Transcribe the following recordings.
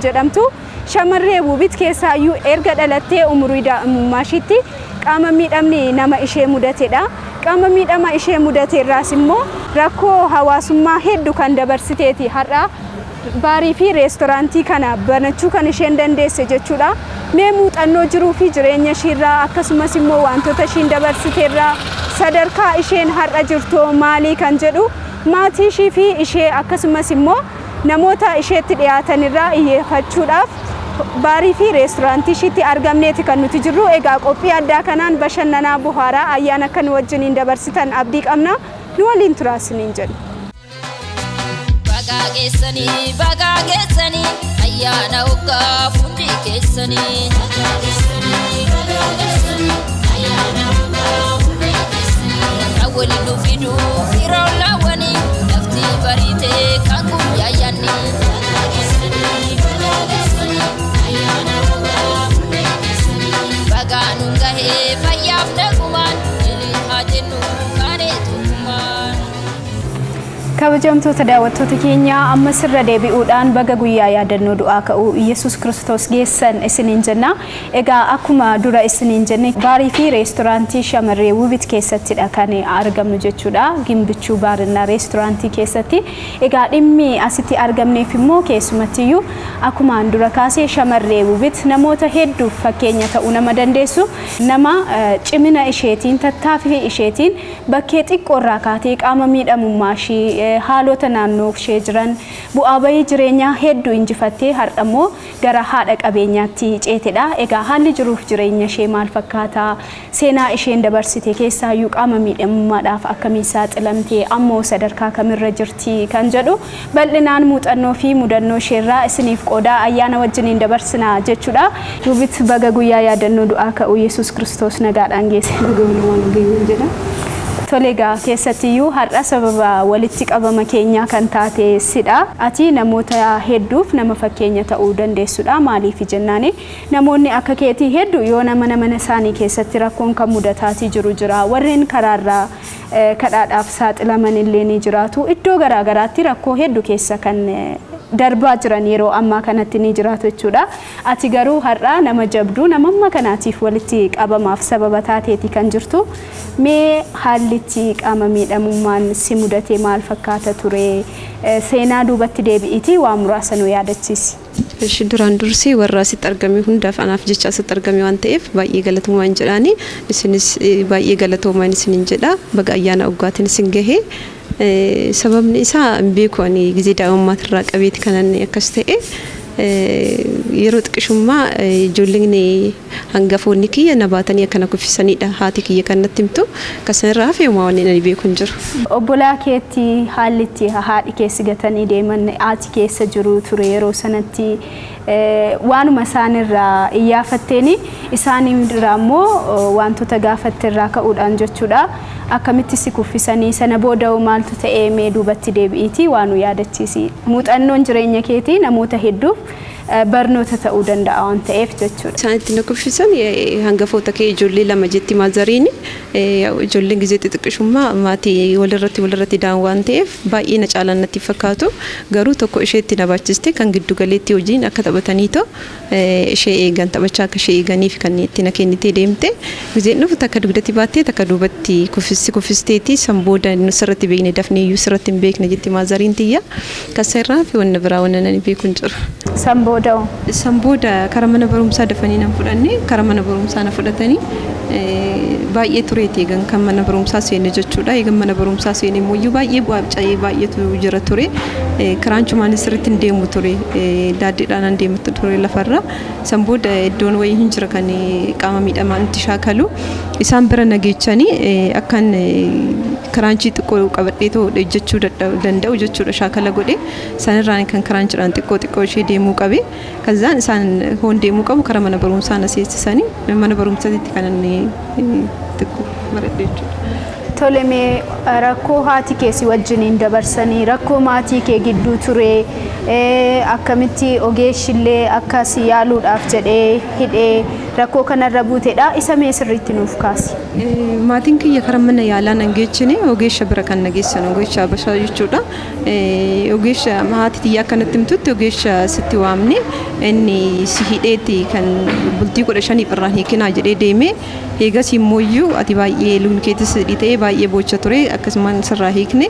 jedhamtu shamarree Wuubit keessaayyuu erga dhalattee umurii daa'imummaashiitti qaama miidhamni nama ishee mudatedha. Qaama miidhama ishee mudateerraas immoo rakkoo hawaasummaa hedduu kan dabarsiteeti har'a baarii fi reestooraantii kana banachuu kan isheen dandeesse jechuudha. Mee muuxannoo jiruu fi jireenya isheerraa akkasumas immoo wantoota isheen dabarsiteerraa sadarkaa isheen har'a jirtu maalii kan jedhu maatii ishee fi ishee akkasumas immoo namoota isheetti dhiyaatanirraa iyyeeffachuudhaaf baarii fi reestooraantii isheetti argamneeti kan nuti jirru. Egaa qophii addaa kanaan bashannanaa buhaaraa ayyaana kan wajjiniin dabarsitan abdii qabna. Nu waliin turaasiniin jedhu. Bagaa geessanii ayyaana hoggaa fuundi keessanii. Waliin nu fiduu firoo laawwanii lafti bariitee kan guyyaa yaannii. Bagaa nuun gahee fayyaaf nagumaan haa jennu kaaneetumaan. Kabajamtoota daawwattoota keenya amma sirra deebi'uudhaan baga guyyaa yaadannoo du'aa ka'uu Yesuus Kiristoos geessan isiniin jenna. Egaa akkuma dura isiniin jenne baarii fi reestooraantii shamarree Wuubit keessattidha kan argamnu jechuudha. Gimbichuu baarinna reestooraantii keessatti. Egaa dhimmi asitti argamneef immoo keessumattiyyuu akkuma dura kaasee shamarree Wuubit namoota hedduuf fakkeenya ta'uu nama dandeessu. Nama cimina isheetiin tattaaffii isheetiin bakkee xiqqoorraa kaatee qaama miidhamummaa ishee haalota naannoo ishee jiran bu'aa bahii jireenyaa hedduu injifattee har'ammoo gara haadha qabeenyaatti ceetedha. Egaa haalli jiruuf jireenya ishee maal fakkaata? Seenaa isheen dabarsite keessaayyuu qaama miidhamummaadhaaf akkamiin saaxilamtee ammoo sadarkaa kamirra jirti kan jedhu bal'inaan muuxannoo fi mudannoo isheerraa isiniif qoodaa ayyaana wajjiniin dabarsina jechuudha. Wuubit baga guyyaa yaadannoo du'aa ka'uu Yesuus Kiristoos nagaadhaan geesse. Tolega keessattiyyuu har'a sababa walitti qabama keenyaa kan taate sidha. Ati namoota hedduuf nama fakkeenya ta'uu dandeessudha. Maaliif jennaani namoonni akka keetii hedduu yoo nama isaanii keessatti rakkoon kan mudataatii jiru jira. Warreen karaarraa kadhaadhaaf saaxilaman illee ni jiraatu. Iddoo garaagaraatti rakkoo hedduu keessa kan darbaa jiran yeroo ammaa kanatti ni jiraatu jechuudha. Ati garuu har'a nama jabduu nama amma kanaatiif walitti qabamaaf sababa taateeti kan jirtu. Mee haallitti qaama miidhamummaan si mudatee maal fakkaata ture? Seenaa duubatti deebi'itii waa muraasa nu yaadachiisi. Duraan dursii warra asitti argame hundaaf anaaf jecha asitti argame waan ta'eef baay'ee galatoomaa jedhaani. Isinis baay'ee galatoomaa isiniin jedha. Baga ayyaana uggaatiin isin gahee. Sababni isaa beeku ani gizee daa'imummaarraa qabeeti kanan akkas ta'e yeroo xiqqishummaa ijoolleen hangafoonni kiyya na baatanii akkana kuffisanidha. Haati kiyya kanatti himtu kasanirraa hafee waan ani beeku hin jiru. Obbolaa keetti haallitti haadhi keessi gatanii deeman haati keessa jiru ture yeroo sanatti waanuma isaanirraa iyyaaffatteeni isaanirraa immoo wantoota gaafatteerraa ka'uudhaan jechuudha. Akkamitti si kuffisanii sana booda maaltu ta'ee mee duubatti deebi'itii waan nu yaadachiisi. Muuxannoon jireenya keetii namoota hedduuf barnoota ta'uu danda'a waan ta'eef jechuudha. Isaanitti na kuffisan hangafoota kee ijoollee lama jetti maazariin ijoolleen gizee xixiqqishummaa maatii walirratti daan waan ta'eef baay'ee na caalaan natti fakkaatu. Garuu tokko isheetti na baachiste kan giddu galeetti hojiin akka taphataniitoo ishee eegan taphachaa akka ishee eeganiif kan itti na kennitee deemte gizeen dhufu takka dugdatti baattee takka duubatti kuffisteeti san booda nusirratti beekne dafnee iyyuu sirratti hin beekne jetti maazariin tiyya kasarraa fi wanna biraa wanna nani beeku hin jiru. San booda karaa mana barumsaa dafanii nan fudhanne karaa mana barumsaa na fudhatanii baay'ee tureeti eegan kan mana barumsaa seenne jechuudha. Eegan mana barumsaa seenne immoo iyyuu baay'ee bu'aa cayee baay'eetu jira ture. Karaan cumaan sirriitti hin deemu ture. Daaddiidhaan hin deemu ture lafarra. San booda iddoon wayii hin jira kan qaama miidhamaan itti shaakalu. Isaan bira nageechanii akkan karaanchii xiqqoo qabadheetoo hojjechuu danda'u jechuudha shaakala godhe. Sanirraan kan karaanchiidhaan xiqqoo ishee deemuu qabe. Kazaan isaan hoon deemuu qabu karaa mana barumsaa na seensisanii mana barumsaatti kan inni xiqqoo maradhe jechuudha. Tolemee rakkoo haati kee si wajjiniin dabarsanii rakkoo maatii kee gidduu ture akkamitti ogeeshillee akka si yaaluudhaaf jedhee hidhee rakkoo kanarra buuteedha isa mee sirriitti nuuf kaasi. Maatiin kiyya karaa mana yaalaa nan geechine ogeesha bira kan nageessan ogeesha Habashaa jechuudha. Ogeesha haati tiyyaa akkanatti himtutti ogeesha sitti waamne inni si hidheeti kan bultii 15 irraa hiikinaa jedhee deeme eegas immoo ati baay'ee luun keetis dhitee baay'ee bocha ture akkasumaan sirraa hiikne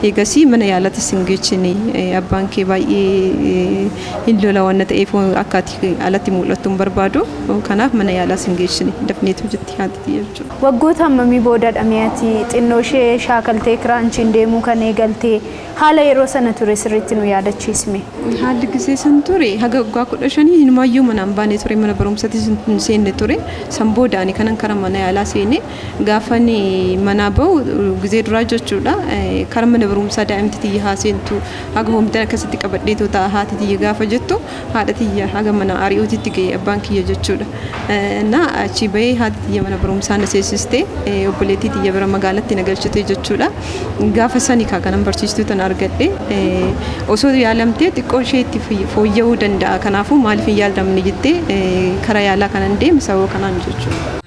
eegas mana yaalaatti sin geechine abbaan kee baay'ee hin lola waan ta'eef akka ati alatti mul'attu hin barbaadu kanaaf mana yaalaa sin geechine dafneetu jetti haati tiyyaa jechuudha. Waggoota hammamii booda dhamiyati xinnoo ishee shaakaltee kiraanchiin deemuu kan eegaltee haala yeroo sana ture sirriitti nu yaadachiisme. Haalli gisee san ture haga waggaa 15 hinumayyuu manaan baanee ture mana barumsaatti seenne ture san boodaani kanan karaa mana yaalaa seenne gaafani mana bahu gisee duraa jechuudha karaa mana barumsaa daa'imti tiyya haa seentu haga hoomtan akkasitti qabadheetu ta'a haati tiyya gaafa jettu haadha tiyya haga mana ari'uutitti ga'e abbaan kiyya jechuudha. Na achi bahee haati tiyya mana barumsaa na seessistee obboleettii tiyya bira magaalatti na galchite jechuudha. Gaafa sani kanan barsiistuu tan argadhe osoo yaalamtee xiqqoo ishee itti fooyya'uu danda'a kanaafuu maaliif hin yaalamne jettee karaa yaalaa kanan deeme sababa kanaan jechuudha.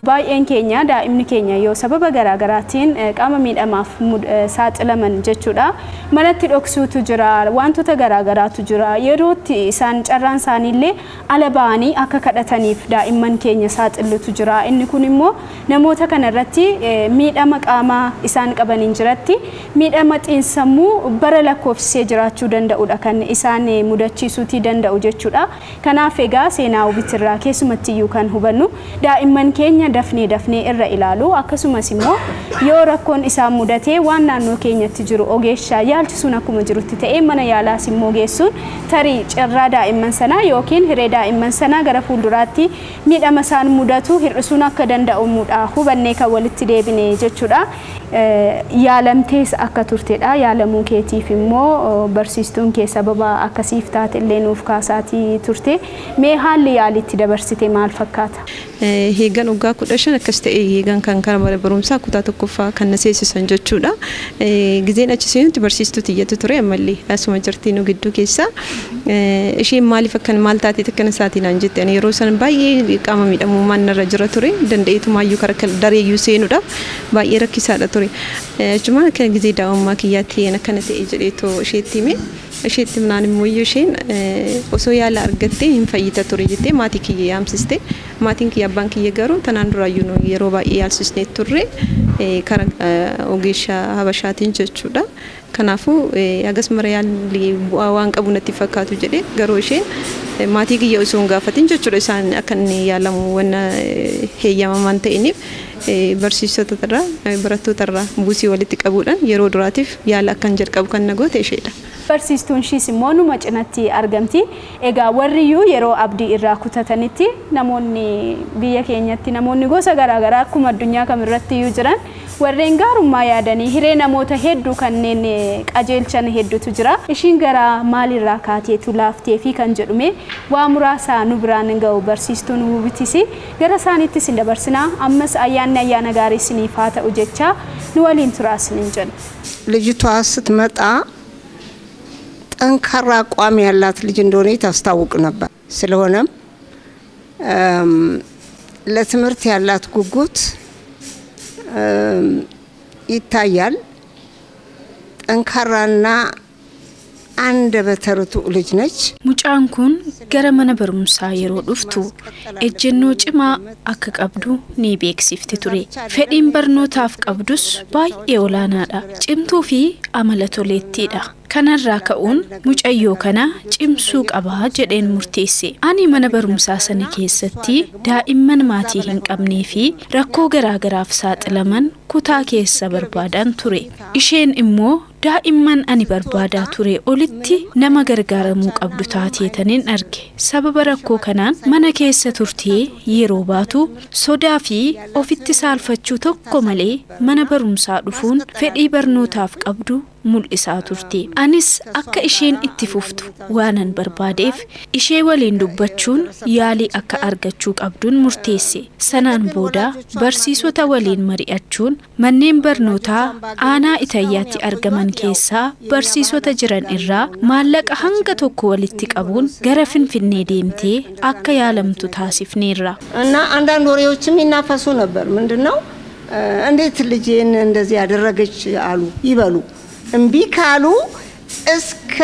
Baay'een keenya daa'imni keenya yoo sababa garaagaraatiin qaama miidhamaaf saaxilaman jechuudha. Manatti dhoksuutu jira, wantoota garaagaraatu jira. Yerootti isaan carraan isaaniillee ala ba'anii akka kadhataniif daa'imman keenya saaxilutu jira. Inni kun immoo namoota kanarratti miidhama qaamaa isaan qabaniin jiratti miidhama xiinsammuu bara lakkoofsisee jiraachuu danda'udha kan isaan mudachiisuutii danda'u jechuudha. Kanaaf egaa seenaa Wubitirraa keessumattiyyuu kan hubannu daa'imman keenya dafnee irra ilaalu akkasumas immoo yoo rakkoon isaan mudatee waan naannoo keenyatti jiru ogeessaa yaalchisuun akkuma jirutti ta'ee mana yaalaas immoo geessuun tarii cirraa daa'imman sanaa yookiin hiree daa'imman sanaa gara fuulduraatti miidhama isaan mudatu hir'isuun akka danda'amudha hubannee kan walitti deebine jechuudha. Yaalamtees akka turtedha. Yaalamuu keetiif immoo barsiistuun kee sababa akkasiif taatellee nuuf kaasaatii turte. Mee haalli yaalitti dabarsite maal fakkaata? Heegan waggaa 15 akkas ta'e heegan kan karaa barumsaa kutaa tokkoffaa kan na seessisan jechuudha. Gizeen achi seenutti barsiistuu tiyyatu ture ammallee asuma jirtii nu gidduu keessa. Isheen maaliif akkan maal taatee akkana isaatiin aan jette ani yeroo san baay'ee qaama miidhamummaan narra jira ture. Danda'eetumaayyuu karaa dareeyyuu seenuudhaaf baay'ee rakkisaadha ture. Achuma kan gizee daa'ummaa kiyyaatti akkana ta'e jedheetoo isheetti hime. Isheetti naan immoo isheen osoo yaala argattee hin fayyita ture jettee maatii kiyya yaamsiste. Maatiin kiyya abbaan kiyya garuu tanaan duraayyuu yeroo baay'ee yaalsisnee turre karaa ogeesha Habashaatiin jechuudha. Kanaafuu agas mara yaalli bu'aa waan qabu natti fakkaatu jedhee garuu isheen maatii kiyya osoo hin gaafatin jechuudha isaan akka inni yaalamu waan heeyyamamaan ta'iniif barsiisota irraa barattoota irraa buusii walitti qabuudhaan yeroo duraatiif yaala akkan jalqabu kan nagoote isheedha. Barsiistuun shiis immoo numa cinatti argamti. Egaa warriyyuu yeroo abdii irraa kutatanitti namoonni biyya keenyatti namoonni gosa garaagaraa akkuma addunyaa kamirrattiyyuu jiran warreen gaarummaa yaadanii hiree namoota hedduu kanneen qajeelchan hedduutu jira. Ishiin gara maalirraa kaateetu laaftee fi kan jedhume waa muraasa nu biraan ga'u barsiistuun Wubitis gara isaaniittis hin dabarsinaa ammas ayyaana gaarii isiniif haa ta'u jecha nu waliin turaa isiniin jenna. ልጅቷ ስትመጣ ጠንካራ አቋም ያላት ልጅ እንደሆነ ታስታውቅ ነበር። ስለሆነም ለትምህርት ያላት ጉጉት ይታያል። ጠንካራና አንደበተርቱ ልጅ ነች። ሙጫን ኩን ገረ መነ በሩምሳ yeroo dhuftu ejjennoo cimaa akka qabdu ni beeksifti ture. Fedhiin barnootaaf qabdus baay'ee olaanaadha. Cimtuu fi amala toleettiidha. Kanarraa ka'uun mucayyoo kana cimsuu qaba jedheen murteesse. Ani mana barumsaa sana keessatti daa'imman maatii hin qabnee fi rakkoo garaagaraaf saaxilaman kutaa keessa barbaadan ture. Isheen immoo daa'imman ani barbaadaa ture olitti nama gargaaramuu qabdu taateetaniin arge. Sababa rakkoo kanaan mana keessa turtee yeroo baatu sodaa fi ofitti saalfachuu tokko malee mana barumsaa dhufuun fedhii barnootaaf qabdu mul'isaa turte. Anis akka isheen itti fuftu waanan barbaadeef ishee waliin dubbachuun yaalii akka argachuu qabduun murteesse. Sanaan booda barsiisota waliin mari'achuun manneen barnootaa aanaa Itayyaatti argaman keessaa barsiisota jiran irraa maallaqa hanga tokko walitti qabuun gara Finfinnee deemtee akka yaalamtu taasifneerra. እና አንዳንድ ወሬዎችም ይናፈሱ ነበር። ምንድነው እንዴት ልጄን እንደዚህ ያደረገች አሉ ይበሉ እምቢ ካሉ እስከ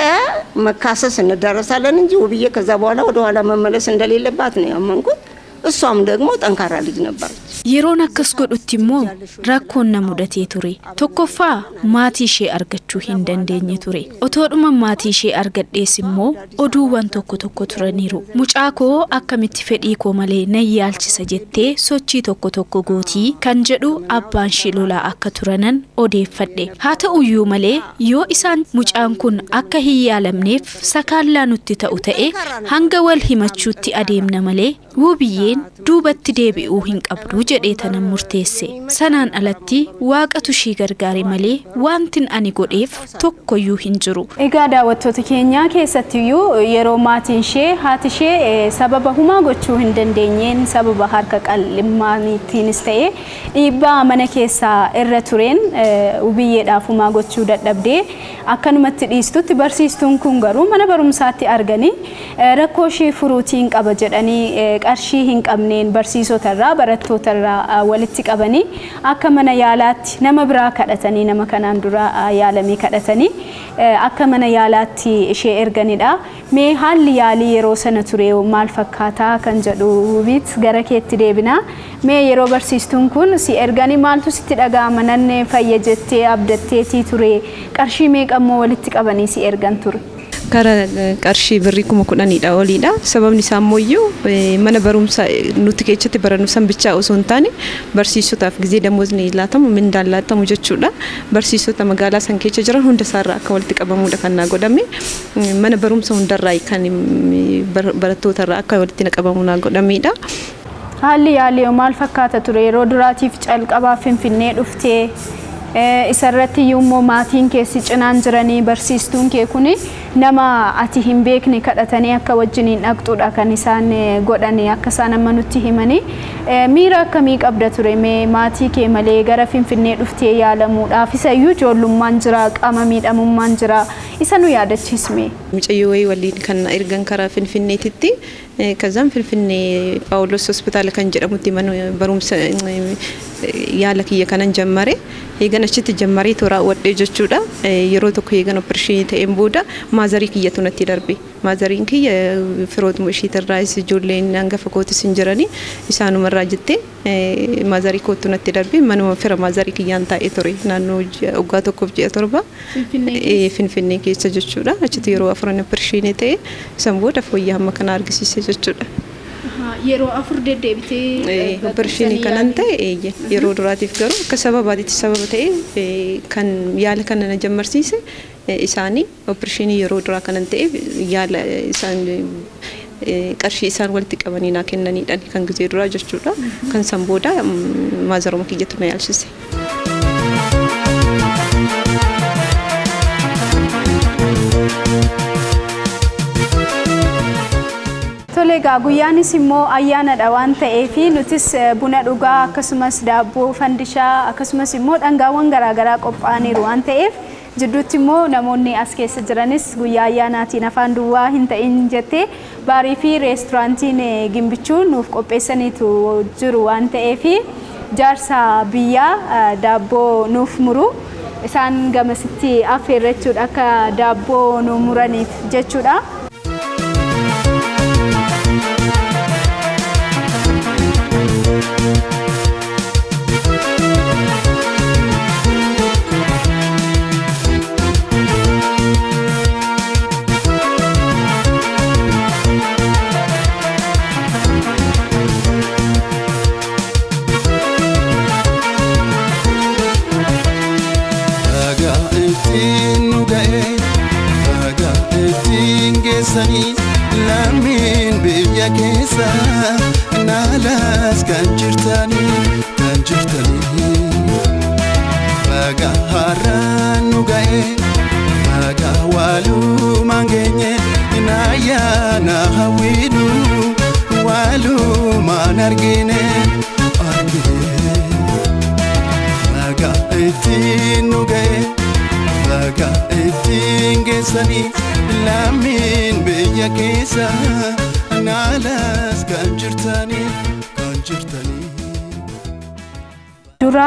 መካሰስ እንደረሳለን እንጂ ውብዬ ከዛ በኋላ ወደ ኋላ መመለስ እንደሌለባት ነው ያመንኩት። እሷም ደግሞ ጠንካራ ልጅ ነበረች። Yeroon akkas godhutti immoo rakkoon na mudatee ture. Tokkoffaa maatii ishee argachuu hin dandeenye ture. Otoodhuma maatii ishee argadhees immoo oduuwwan tokko tokko turaniiru. Mucaa koo akkamitti fedhii koo malee na yaalchisa jettee sochii tokko tokko gootii kan jedhu abbaan ishee lolaa akka turanan odeeffadhe. Haa ta'uyyuu malee yoo isaan mucaan kun akka hin yaalamneef sakaallaa nutti ta'u ta'e hanga wal himachuutti adeemna malee Wubiyyeen duubatti deebi'uu hin qabdu jedhee tanan murteesse. Sanaan alatti waaqatu ishii gargaare malee wantin ani godheef tokkoyyuu hin jiru. Egaa daawwattoota keenya keessattiyyuu yeroo maatiin ishee haati ishee sababa humaa gochuu hin dandeenyeen sababa harka qal'immaatiinis ta'e dhiibbaa mana keessaa irra tureen Wubiyyeedhaaf humaa gochuu dadhabdee akkanumatti dhiistutti barsiistuun kun garuu mana barumsaatti arganii rakkoo ishee furuutiin qaba jedhanii qarshii hin qabneen barsiisota irraa barattoota irraa walitti qabanii akka mana yaalaatti nama biraa kadhatanii nama kanaan dura yaalamee kadhatanii akka mana yaalaatti ishee erganidha. Mee haalli yaalii yeroo sana ture maal fakkaataa kan jedhu Wubiit gara keetti deebina. Mee yeroo barsiistuun kun si erganii maaltu sitti dhaga'ama nannee fayya jettee abdatteetii ture qarshii meeqammoo walitti qabanii si ergan ture? Kara qarshii birrii 10,000 oliidha. Sababni isaa immoo mana barumsaa nuti keessatti barannu san bichaa osoo hin taane barsiisotaaf gizee damozni laatamu mindaan laatamu jechuudha. Barsiisota magaalaa san keessa jiran hunda isaarraa akka walitti qabamuudha kan naa godhame. Mana barumsa hundarraa kan barattootarraa akka walitti qabamu naa godhamedha. Haalli yaalii maal fakkaata ture yeroo duraatiif calqabaa Finfinnee dhuftee isarratti immoo maatiin keessi cinaan jiranii barsiistuun kee kuni nama ati hin beekne kadhatanii akka wajjiniin dhaqxuudha kan isaan godhanii akka isaan amma nutti himanii miira akkamii qabda ture mee maatii kee malee gara Finfinnee dhuftee yaalamuudhaaf isayyuu ijoollummaan jira qaama miidhamummaan jira isa nu yaadachiisme. Mucayyoo waliin kan ergan karaa Finfinneetitti kazaan Finfinnee Paawulos hospitaala kan jedhamutti mana barumsa yaala kiyya kanan jammare eegan achitti jammaree toora wadhee jechuudha. Yeroo tokko eegan opereeshinii ta'een booda maazarii kiyyatu natti darbe. Maazariin kiyya firootuma ishiitirraa ijoolleen hangafa kootis hin jiranii isaanumarraa jettee maazarii kootu natti darbe manuma fira maazarii kiyyaan taa'ee ture naannoo waggaa tokkoof ji'a torba Finfinnee keessa jechuudha. Achitti yeroo afuran opereeshinii ta'e san booda fooyya'aa amma kana argisiise jechuudha. Yeroo afur deddeebitee opereeshinii kanan ta'e yeroo duraatiif garuu akka sababaatitti sababa ta'e kan yaala kana na jammarsiise isaanii opereeshinii yeroo duraa kanan ta'e yaala isaan qarshii isaan walitti qabanii naa kennaniidhaan kan gizee duraa jechuudha. Kan san booda maazaruma kiyyatu na yaalchise. Tolega guyyaanis immoo ayyaanadha waan ta'eef nutis buna dhugaa akkasumas daabboo fandishaa akkasumas immoo dhangaawwan garaagaraa qophaa'aniiru waan ta'eef jidduutti immoo namoonni as keessa jiranis guyyaa ayyaanaatiin afaan duwwaa hin ta'in jettee baarii fi reesturaantiin gimbichuu nuuf qopheessaniitu jiru waan ta'eef jaarsa biyyaa daabboo nuuf muru isaan gamasitti affeerrachuudha akka daabboo nu muraniif jechuudha. keessa naalas kan jirtanii baga har'aan nu ga'e baga walumaan geenye naayyaana hawwiinu walumaan argine baga ittiin nu ga'e baga ittiin geessanii lammiin biyya keessa naalas kan jirtanii dura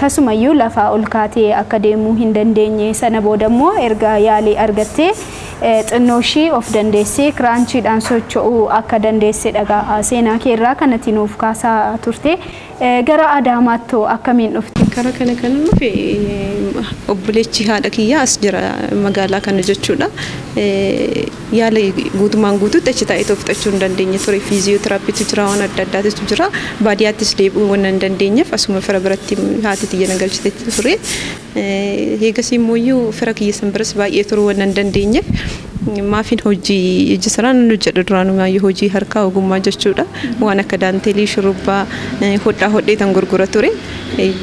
tasumayyuu lafa ol kaatee akka deemuu hin dandeenye sana boodammoo erga yaalii argattee xinnooshii of dandeessee kiraanchiidhaan socho'uu akka dandeesse dhagaa seenaa keerraa kanatti nuuf kaasaa turte gara Adaamaatti akkamiin dhufte? Karaa kana kan dhufe obboleechi haadha kiyyaa as jira magaalaa kana jechuudha. Yaala guutumaan guutuutti achi taa'ee fudhachuu hin dandeenye ture. Fiiziyootiraapiitu jira, waan adda addaatu jira. Baadiyyaattis deebi'uu waan hin dandeenyeef asuma fira biratti haati xiyya na galchite ture. Eegas immoo fira kiyya san biras baay'ee turuu waan hin dandeenyeef maafin hojii ijjisaraan hojjedhu duraanumayyuu hojii harkaa ogummaa jechuudha. Waan akka daanteelii, shurrubbaa, hodhaa tan gurgura ture.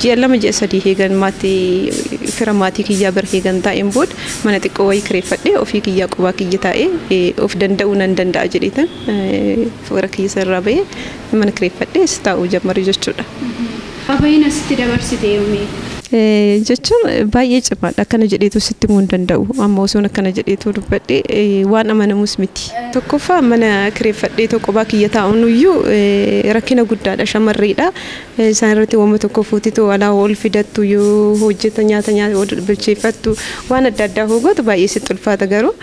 Ji'a 2 ji'a 3 heegan maatii fira maatii kiyyaa bar heegan taa'een booda mana xiqqoo wayii kireeffadhee ofii kiyyaa qubaa kiyya taa'ee of danda'uu nan danda'a jedheetan fira kiyya sarara bahee mana kireeffadhee taa'uu jammari jechuudha. Abayin asitti dabarsite yoomii? Jechuun baay'ee cimaadha akkana jedheetu sitti himuu hin danda'u amma osoon akkana jedheetu dubbadhee waan amanamus miti. Tokkoffaa mana kireeffadhee tokko baakiyya taa'unuyyuu rakkina guddaadha shamarreedha. Isaan irratti waan tokko fuutitu alaa ol fidattu yoo hojjeta nyaata bilcheeffattu waan adda addaa hogootu baay'ee sitti ulfaata garuu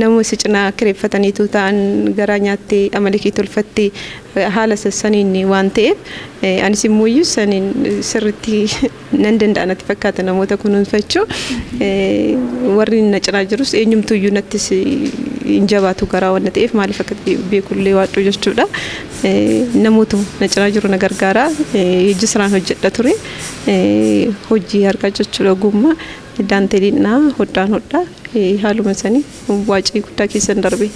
namoota si cinaa kireeffataniitu ta'an garaa nyaattee amalikii tolfattee haala sassaniin waan ta'eef anis immoo saniin sirriitti nan danda'a natti fakkaata namoota kunuunfachuu warri na cinaa jirus eenyumtuyyuu nattis hin jabaatu garaa waan ta'eef maaliif akka beekullee waadhu jechuudha. Namoota na cinaa jiru na gargaara ijjisaraan hojjedha ture hojii harkaa jechuudha ogummaa daanteeliin hodhaan hodhaa haaluma sanii waacii guddaa keessan darbe.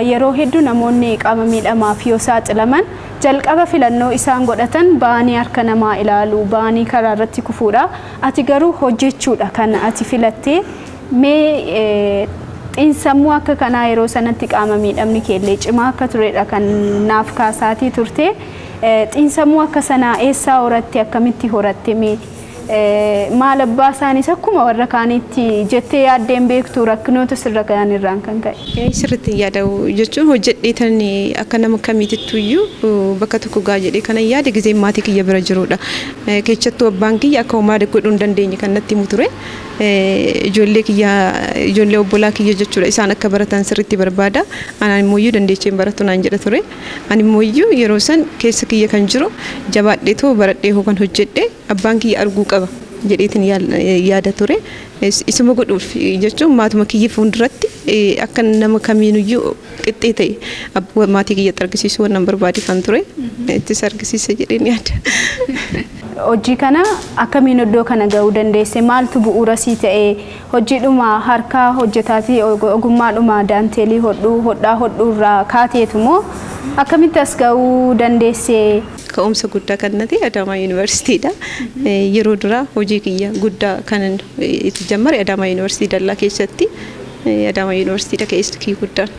Yeroo hedduu namoonni qaama miidhamaaf yoo saaxilaman jalqaba filannoo isaan godhatan ba'anii harka namaa ilaalu ba'anii karaa irratti kufuudha. Ati garuu hojjechuudha kan ati filattee mee xiinsammuu akka kanaa yeroo sanatti qaama miidhamni keellee cimaa akka turedha kan naaf kaasaatii turte. Xiinsammuu akka sanaa eessaa horatte akkamitti horatte mee? Maal abbaa isaanis akkuma warra kaanitti jettee yaaddeen beektu rakkinoota sirra kan irraan kan ka'e? Sirriitti yaada'u jechuun hojjedheetan akka nama kamiitittuyyuu bakka tokko gaa jedhee kana yaade gizee maatii kiyya bira jirudha. Keessattuu abbaan kiyya akka homaa godhuu hin dandeenye kan natti himu ture. Ijoollee obbolaa kiyya jechuudha isaan akka baratan sirriitti barbaada. Anaan immoo dandeecheen baratu naan jedha ture. Ani immoo yeroo san keessa kiyya kan jiru jabaadheetoo baradhee hookan hojjedhe abbaan kiyya arguu qaba jedheetiin yaada ture. Isuma godhuuf jechuun maatuma kiyya fuulduratti akka nama kamiinuyyuu qixxee ta'e maatii kiyyatti argisiisuu waan barbaade kan ture. Ittis argisiisa jedheen yaada. Hojii kana akkamiin iddoo kana ga'uu dandeesse? Maaltu bu'uura sii ta'e? Hojiidhuma harkaa hojjetaatii ogummaadhuma daanteelii hodhaa hodhuurraa kaateetu moo akkamitti as ga'uu dandeesse? Ka'umsa guddaa kan nati Adaamaa Yuunivarsiitiidha. Yeroo dura hojii kiyya guddaa kan itti jammare Adaamaa Yuunivarsiitii Dallaa keessatti Adaamaa Yuunivarsiitiidha keessi kii guddaan.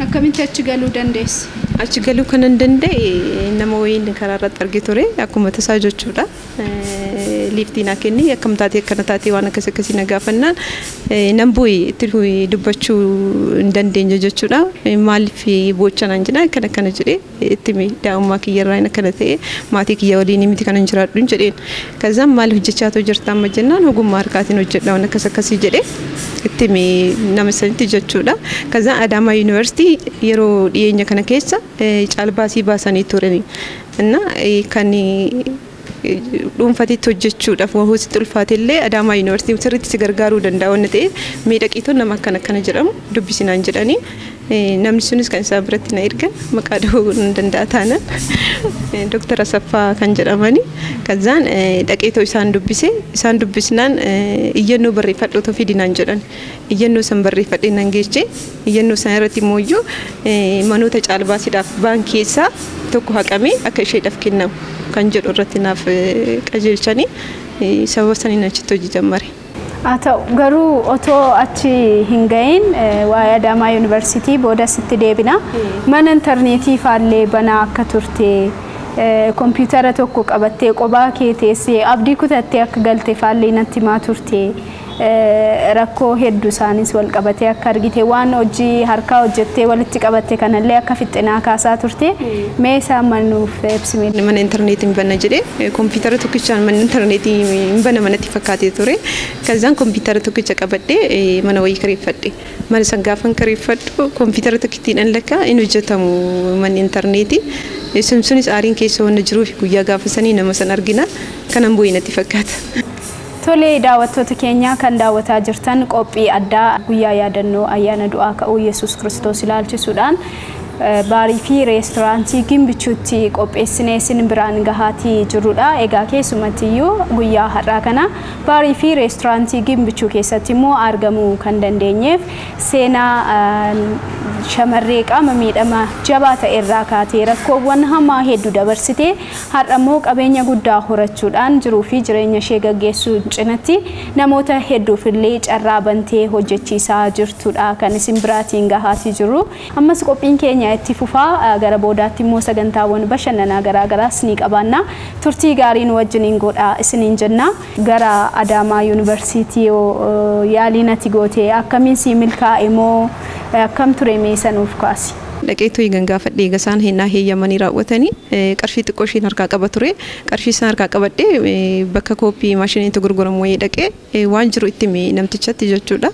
Akkamitti achi galuu dandeesse? Achi galuu kan hin danda'e nama wayiin karaa irratti arge ture akkuma tasaa jechuudha. Liiftiin kenni akkam taatee akkana taatee waan akkasii na gaafannaan nan bu'ee itti dubbachuu hin dandeenye jechuudha. Maaliif bocha naan jedha akkana jedhee itti daa'ummaa kiyya irraa akkana ta'e maatii kiyya waliin miti kan hin jiraadhu jedheen. Kazaan maaliif hojjechaatoo jirta amma jennaan ogummaa harkaatiin hojjedha waan akkasii jedhee itti nama sanitti jechuudha. Kazaan Adaamaa Yuunivarsiitii yeroo dhiyeenya kana keessa caalbaasii baasanii turani. Kan dhuunfatitti hojjechuudhaaf waan hoositti ulfaatellee Adaamaa Yuunivarsiitii sirriitti si gargaaruu danda'a waan ta'eef miidhaqiitoon nama akkana jedhamu dubbisinaan jedhanii namni sunis kan isaa biratti na ergan maqaa dhahuu hin danda'a taanaan Dr. Asaffaa kan jedhamani kazaan dhaqeetoo isaan dubbisnaan iyyannoo barreeffadhu otoo fidinaan jedhan iyyannoo san barreeffadhee nan geeche iyyannoo san irratti immoo manoota caalbaasiidhaaf baankii keessaa tokko haqamee akka isheedhaaf kennamu kan jedhu irratti naaf qajeelchanii sababa saniin achitti hojii jammare. Atau garuu otoo achi hin gahin waa'ee Adaamaa Yuunivarsiitii booda sitti deebina mana intarneetii faallee banaa akka turte kompiitara tokko qabattee qophaa kee teessee abdii kutattee akka galte faallee natti himaa turte rakkoo hedduu isaanis wal qabatee akka argite waan hojii harkaa hojjettee walitti qabatte kanallee akka fixinaa kaasaa turte mee isaan manuuf ibsime. Mana intarneetiin banna jedhee kompiitara tokkichaan mana intarneetii hin bana manatti fakkaatee ture. Kazaan kompiitara tokkicha qabadhee mana wayii kareeffadhe. Mana san gaafan kareeffadhu kompiitara tokkittiin lakka hin hojjetamu manni intarneetii. Sunis aariin keessa waan jiruuf guyyaa gaafa sanii nama san argina kanan bu'ee natti fakkaata. Tole daawwattoota keenya kan daawwataa jirtan qophii addaa guyyaa yaadannoo ayyaana du'aa ka'uu Yesuus Kiristoos ilaalchisuudhaan baarii fi reesturaantii Gimbichuutti qopheessinee isin biraan gahaatii jirudha. Egaa keessumattiyyuu guyyaa har'aa kana baarii fi reesturaantii Gimbichuu keessatti immoo argamuu kan dandeenyeef seenaa shamarree qaama miidhama jabaa ta'e irraa kaatee rakkoowwan hamaa hedduu dabarsitee har'a immoo qabeenya guddaa horachuudhaan jiruu fi jireenya ishee gaggeessuu cinatti namoota hedduuf illee carraa bantee hojjechiisaa jirtudha kan isin biraatiin gahaatii jiru. Ammas qophiin keenya itti fufaa gara boodaatti immoo sagantaawwan bashannanaa garaagaraas ni qabaanna. Turtii gaariin wajjiniin godhaa isiniin jenna. Gara Adaamaa Yuunivarsiitii yaaliin ati gootee akkamiin si milkaa'e moo akkam ture mee sanuuf kaasi? Dhaqeetoo gangaafadhee gasaan hennaa heeyyamanii raawwatanii qarshii xiqqoo ishiin harkaa qaba ture. Qarshii isaan harkaa qabadhee bakka kooppii maashiniitti gurguramu wayii dhaqee waan jiru itti himee namtichatti jechuudha.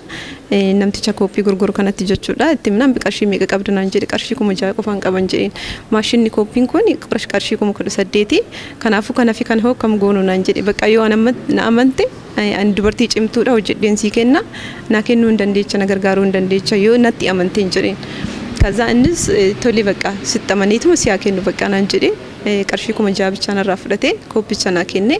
Namticha kooppii gurguru kanatti jechuudha. Itti himnaan qarshii meeqa qabdu naan jedhe qarshii 6,000 qofaan qaban jedheen. Maashinni kooppiin kun qarshii 18,000 kanaafuu kana fi kana hoo kam goonu naan jedhe bakka yoo na amante ani dubartii cimtuudha hojjedheen sii kenna naa kennuu hin dandeecha na gargaaruu hin dandeecha yoo natti amante hin jedheen. Kaza innis toli bakka sittamaniitu siyaa kennu bakka naan jedhe qarshii 6,000 bichaan irraa fudhatee kooppicha naa kenne.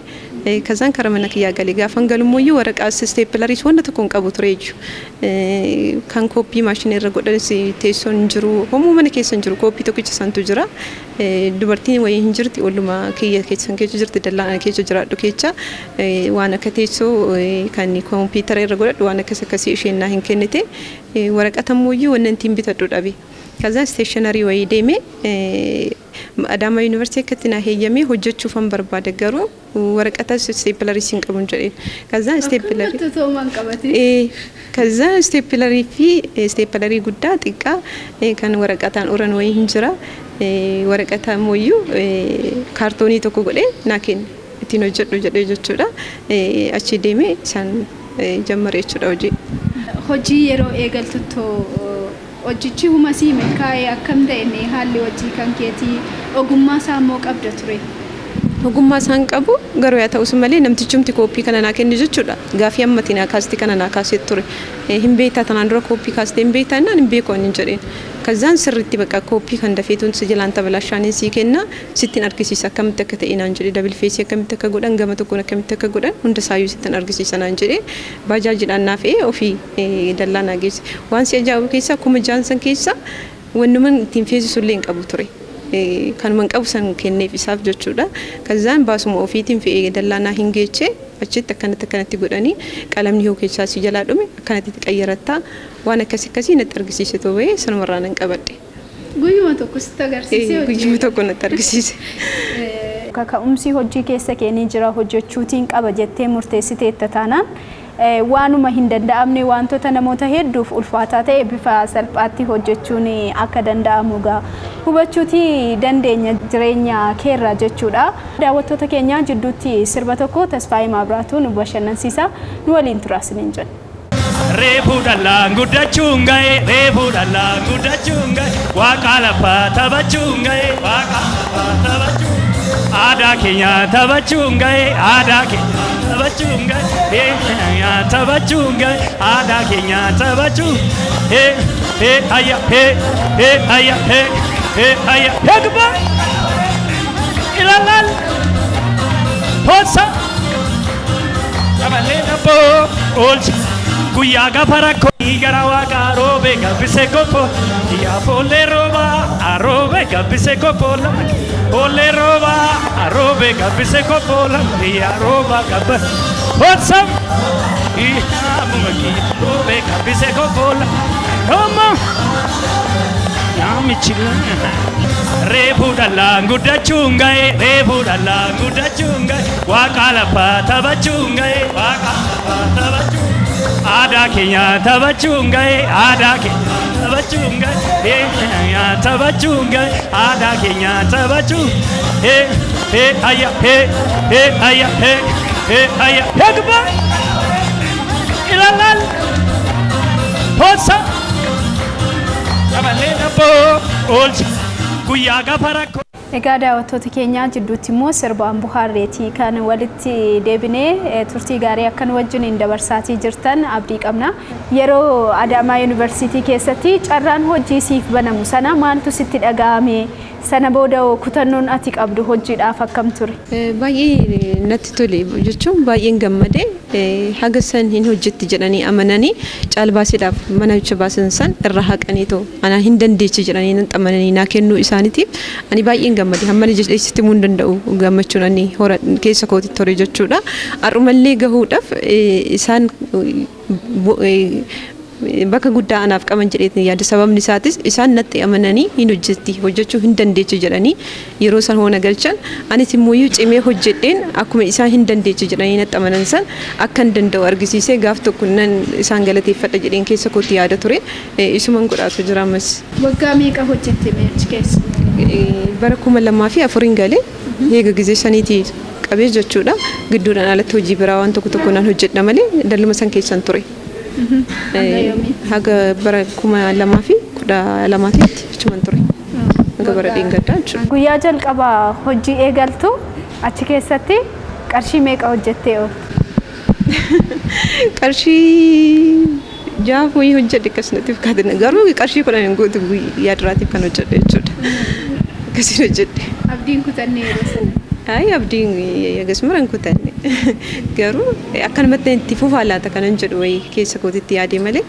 Kazaan karaa mana kiyyaa galee gaafan galummoo waraqaa steepilariis wanta tokko hin qabu ture jechuudha. Kan kooppii maashinii irra godhanis teessoon hin jiru homoo mana keessa hin jiru kooppii tokkicha santu jira. Dubartiin wayii hin jirti olluma kiyya keessan keessa jirti dallaan keessa jiraadhu keessa waan akka teessoo kan kompiitara irra godhadhu waan akkasii isheen naa hin kennite waraqata mooyyuu waan ittiin bitadhu dhabe. Kaza stationery wayii deemee Adaamaa Yuunivarsiitii akkatti naa heeyyamee hojjechuuf han barbaade garuu waraqata steepilariis hin qabu jedheen. Kaza steepilari fi steepilari guddaa xiqqaa kan waraqataan oran wayii hin jira. Waraqata mooyyuu kaartoonii tokko godhee naa kenne ittiin hojjedhu jedhee jechuudha. Achi deemee isaan jammare jechuudha hojii. Hojii yeroo eegaltuttoo hojichi humasii milkaa'ee akkam ta'e haalli hojii kan keetii ogummaa isaa immoo qabda ture. Ogummaa isaan qabu garuu yaa ta'us malee namtichumti kooppii kana naa kenni jechuudha. Gaafii ammatti naa kaasti kana naa kaasee ture. Hin beektaa tanaan dura kooppii kaastee hin beektaa innaan hin beeku hin jedheen. Kazaan sirriitti bakka kooppii kan dafeetuun si jalaan tabalashaaniin sii kenna sittiin argisiisa akkamitti akka ta'e naan jedhe dabilfeesii akkamitti akka godhan gama tokkoon akkamitti akka godhan hunda saayyuu sittiin argisiisa naan jedhe baajaajiidhaan naa fe'ee ofii dallaa naa geesse. Waan si ajaa'ibu keessaa 6,000 keessa wannuman ittiin feesisullee hin qabu ture. Kanuman qabu san kenneef isaaf jechuudha. Kazaan baasuma ofiitiin fe'ee dallaa naa hin geeche achitti akkanatti godhanii qalamni hoo keessaa si jalaa dhume akkanatti qayyarataa waan akkasii natti argisiise ta'ee sanumarraa nan qabadhe. Guyyuma tokko sitti agarsiise. Guyyuma tokko natti argisiise. Kaka'umsi hojii keessa keenii jira hojjechuutiin qaba jettee murteessiteetta taanaan waanuma hin danda'amne wantoota namoota hedduuf ulfaataa ta'e bifa salphaatti hojjechuun akka danda'amu hubachuuti dandeenya jireenya keerra jechuudha. Daawwattoota keenya jidduutti sirba tokko Tasfaayee Maabiraatu nu bashannansiisa nu waliin turaasiniin jenna. Reefu dhallaan guddachuun ga'e reefu dhallaan guddachuun ga'e waaqa laffaa taphachuun ga'e waaqa laffaa taphachuun aadaa keenya taphachuun ga'e aadaa keenya. tabachuun gahe tabachuun gahe aadaa keenya tabachuu ayya ayya ayya yagba ilalal hosa amalee naboo oolcha guyyaa gaafa rakkoo gara waaqa roobe gabbise koppo yaa foollee rooba aroobe gabbise koppo foollee rooba aroobe gabbise koppo yaa rooba gabba hosa yaa mumaki roobe gabbise koppo homo yaa michila reefu dhalaan guddachuun gahe reefu dhalaan guddachuun gahe waaqa laffaa taphachuun gahe waaqa laffaa taphachuun aadaa keenya taphachuun gahe aadaa keenya taphachuun gahe taphachuun gahe aadaa keenya taphachuun ayya ayya ayya yagba ilalal hosa amalee naboo oolcha guyyaa gaafa rakkoo. Egaa daawwattoota keenya jidduutti immoo sirbaan buhaarreetii kan walitti deebinee turtii gaarii akkan wajjin dabarsaatii jirtan abdii qabna. Yeroo Adaamaa Yuunivarsiitii keessatti carraan hojii siif banamu sana maaltu sitti dhaga'ame? Sana booda kutannoon ati qabdu hojiidhaaf akkam ture? Baay'ee natti tole jechuun baay'een gammade haga san hin hojjetti jedhanii amananii caalbaasiidhaaf mana bicha baasan san irra haqanii too ana hin dandeechi jedhanii nan xamananii naa kennuu isaaniitiif ani baay'een gammade hamma jechuutti mun danda'u gammachuun ani hora keessa kootti ture jechuudha. Har'umallee gahuudhaaf isaan bakka guddaa anaaf qaban jedheetiin yaada sababni isaatis isaan natti amananii hin hojjetti hojjechuu hin dandeechi jedhanii yeroo san hoona galchan anis immoo cimee hojjedheen akkuma isaan hin dandeechi jedhanii natti amanan san akka hin danda'u argisiisee gaaf tokko nan isaan galateeffadha jedheen keessa kootti yaada ture isuman godhaatu jira ammas. Waggaa meeqa hojjette meechi keessa? Bara 2004 galee eega gizee saniitii qabee jechuudha gidduudhaan alatti hojii biraa waan tokko nan hojjedha malee dalluma san keessan ture. Haga bara 2012 jechuun ture. Haga bara dheengaddaa jechuudha. Guyyaa jalqabaa hojii eegaltu achi keessatti qarshii meeqa hojjettee ooltu? Qarshii jaafuu hojjedhe akkasumatti fakkaatan garuu qarshii 10 guutuu guyyaa duraatiif kan hojjedhe jechuudha. Akkasiin hojjedhe. Abdiin kutannee yeroo sana? Ay abdiin akkasumaraan kutanne garuu akkanumatti itti fufaa laata kanan jedhu wayii keessa kootitti yaadee malee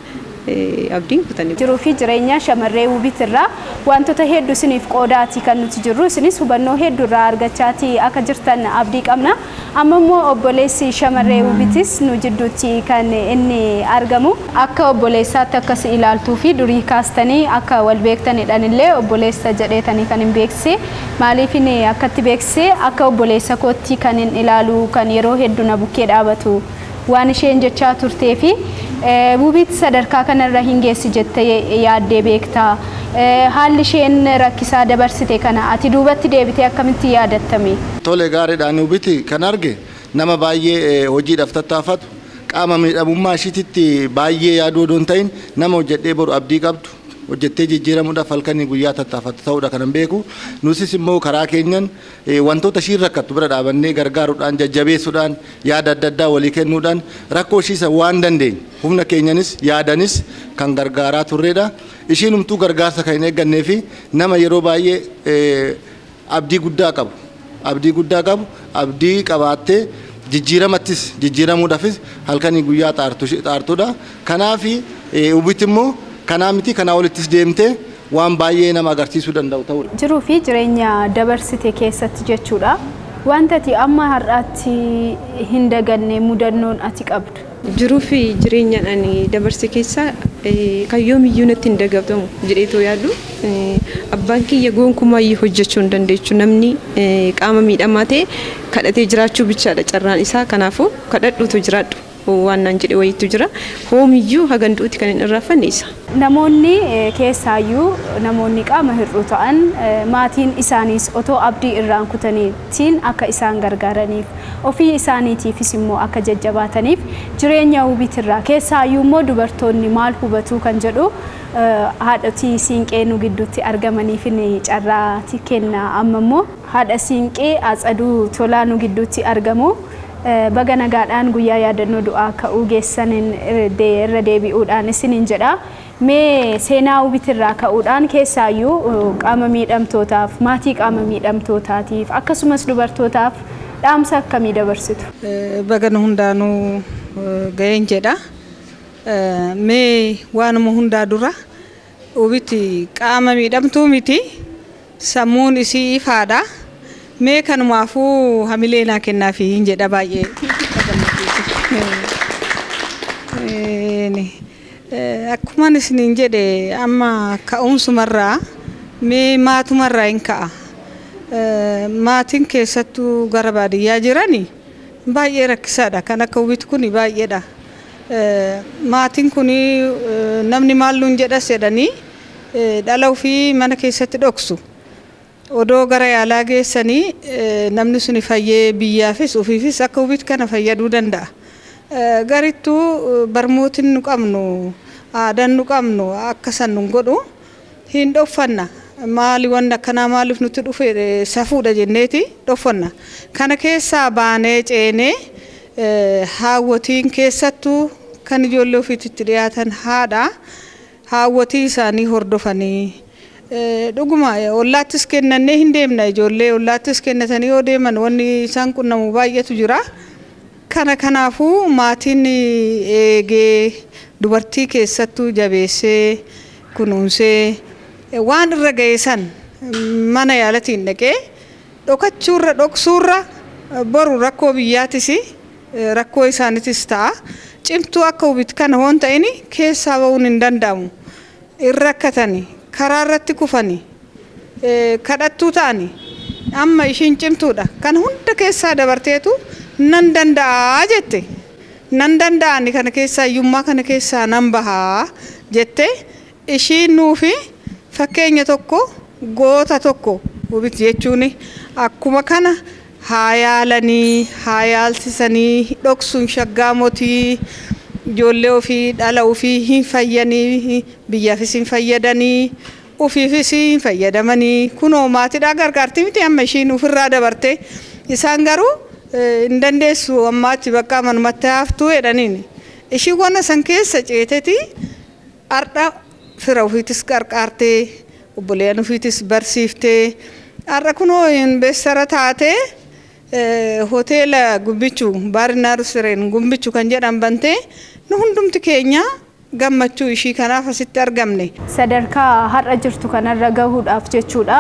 abdiin kutanne. Jiruu fi jireenya shamarree Wubitirraa wantoota hedduu isiniif qoodaati kan nuti jirru isinis hubannoo hedduu irraa argachaatii akka jirtan abdii qabna. Amma immoo obboleessi shamarree Wubitis nu jidduutti kan inni argamu akka obboleessaatti akkas ilaaltuu fi durii kaastanii akka wal beektanidhaan illee obboleessa jedheetanii kan hin beeksise maaliif inni akkatti beeksise akka obboleessa kootti kan hin ilaalu kan yeroo hedduu na bukkee dhaabatu waan isheen jechaa turtee fi Wubit sadarkaa kanarra hin geessi jettee yaaddee beektaa haalli isheen rakkisaa dabarsite kana ati duubatti deebitee akkamitti yaadattame? Tole gaariidhaan Wubiti kan arge nama baay'ee hojiidhaaf tattaafatu qaama miidhamummaa ishiititti baay'ee yaaduu odoon ta'in nama hojjedhee boru abdii qabdu hojjettee jijjiiramuudhaaf halkanii guyyaa tattaafatu ta'uudha kanan beeku. Nusis immoo karaa keenyan wantoota ishiin rakkattu bira dhaabannee gargaaruudhaan jajjabeessuudhaan yaada adda addaa walii kennuudhaan rakkoo ishiisa waan dandeenye humna keenyanis yaadanis kan gargaaraa turredha. Ishiin humtuu gargaarsa kan hin eeggannee fi nama yeroo baay'ee abdii guddaa qabu. Abdii guddaa qabu abdii qabaattee jijjiiramattis jijjiiramuudhaafis halkanii guyyaa xaartuudha. Kanaaf Wubit immoo kanaa miti kanaa olittis deemtee waan baay'ee nama agarsiisuu danda'u ta'udha. Jiruu fi jireenya dabarsite keessatti jechuudha. Wanta ati amma har'aatti hin daganne mudannoon ati qabdu? Jiruu fi jireenyaan ani dabarse keessaa kan yoomiyyuu natti hin dagatamu jedheetoo yaadu abbaan kiyya gonkumayyuu hojjechuu hin dandeechu namni qaama miidhamaa ta'e kadhatee jiraachuu bichaadha carraan isaa kanaafuu kadhadhuutu jiraadhu. Waan nan jedhe wayiitu jira hoomiyyuu haganduuti kan hin irrafanne isa. Namoonni keessaayyuu namoonni qaama hir'uu ta'an maatiin isaaniis otoo abdii irraan kutaniitiin akka isaan gargaaraniif ofii isaaniitiifis immoo akka jajjabaataniif jireenya Wubitirraa keessaayyuu immoo dubartoonni maal hubatu kan jedhu haadhotii siinqee nu gidduutti argamaniif carraa kenna. Amma immoo haadha siinqee Atsaduu Tolaa nu gidduutti argamu. baga nagaadhaan guyyaa yaadannoo du'aa ka'uu geessaniin irra deebi'uudhaan isiniin jedha. Mee seenaa Ubitirraa ka'uudhaan keessaayyuu qaama miidhamtootaaf, maatii qaama miidhamtootaatiif akkasumas dubartootaaf dhaamsa akkamii dabarsitu? Baga hundaanuu ga'een jedha. Mee waanuma hundaa dura Ubiti qaama miidhamtuu miti, sammuun isii ifaadha. Mee kanumaafuu hamilee naa kennaafi hin jedha baay'ee. Akkuma isiniin jedhe amma ka'umsumarraa mee maatumarraa hin ka'a. Maatiin keessattuu gara baadiyyaa jirani baay'ee rakkisaadha. Kan akka Ubiti kun baay'eedha. Maatiin kun namni maalluun jedhas jedhanii dhala ofii mana keessatti dhoksu. Odoo gara yaalaa geessanii namni suni fayyee biyyaafis ofiifis akka Ubiti kana fayyaduu danda'a. Garittuu barmootiin nu qabnu, aadaan nu qabnu akka san nu godhu hin dhoffanna. Maali wanna akkanaa maaliif nutti dhufe safuudha jenneeti dhoffanna. Kana keessaa baanee ceenee haawwatiin keessattuu kan ijoollee ofiitti dhiyaatan haadha haawwatii isaanii hordofanii dhuguma ollaattis kennannee hin deemna. Ijoollee ollaattis kennatanii yoo deeman wanni isaan qunnamu baay'eetu jira. Kanaafuu maatiin eegee dubartii keessattuu jabeessee kunuunsee waan irra ga'e san mana yaalatiin dhaqee dhokachuurra dhoksuurra boru rakkoo biyyaatis rakkoo isaaniitis ta'a. Cimtuu akka Ubiti kana hoon ta'ini keessaa ba'uun hin danda'amu. Irra akkatanii karaa irratti kufanii kadhattuu ta'anii amma ishiin cimtuudha. Kan hunda keessaa dabarteetu nan danda'a jette. Nan danda'ani kana keessaa iyyummaa kana keessaa nan bahaa jette. Ishiin nuufi fakkeenya tokko goota tokko Ubiti jechuun akkuma kana haa yaalanii haa yaalsisanii dhoksuun shaggaamotii ijoollee ofii dhala ofii hin fayyanii biyyaafis hin fayyadanii ofiifis hin fayyadamanii kunoo maatiidhaa gargaartii miti amma ishiin ofirraa dabarte isaan garuu hin dandeessu amma achi bakka manumatti haftuu jedhaniin ishii wanna san keessa ceeteti ardha fira ofiitis qarqaartee obboleen ofiitis barsiiftee ardha kunoo hin beessara taatee hoteela Gumbichuu Baarinaa Rusireen Gumbichuu kan jedhan bantee nu hundumti keenya gammachuu ishii kanaaf asitti argamne. Sadarkaa har'a jirtu kanarra gahuudhaaf jechuudha.